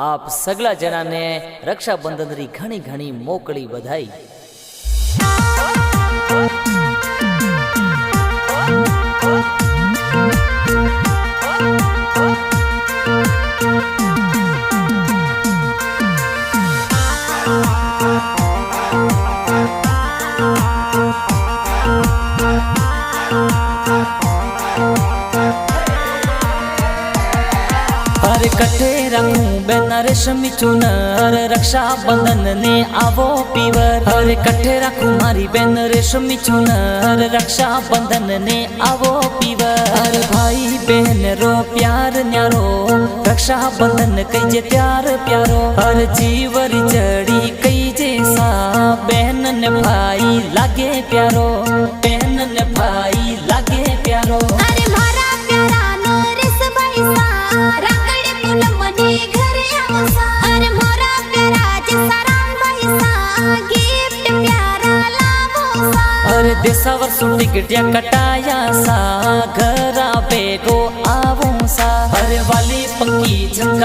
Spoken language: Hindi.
आप सगला जना ने रक्षाबंधन री घणी घणी मोकली बधाई। हर कटे रंगू बेन रेशमी चुनर रक्षाबंधन ने आवो पीवर। हर कटे रखू मारी बेन रेशमी चुनर रक्षाबंधन ने आवो पीवर। हर भाई बहन रो प्यार न्यारो रक्षाबंधन कई जे प्यार प्यारो। हर जीवरी जड़ी कई जैसा बहन ने भाई लागे प्यारो। बहन ने भाई लागे प्यारो। अरे मारा प्यारा नरेश भाई सा रांगड़ी पूनम मने घरे आवसा। अरे मोरा प्यारा जैसा राम भाई सा गिफ्ट प्यारा लावो सा। अरे देसावर सुटी गिटिया कटाया सा घरा बेगो आवो सा। अरे वाली पंकी झंगा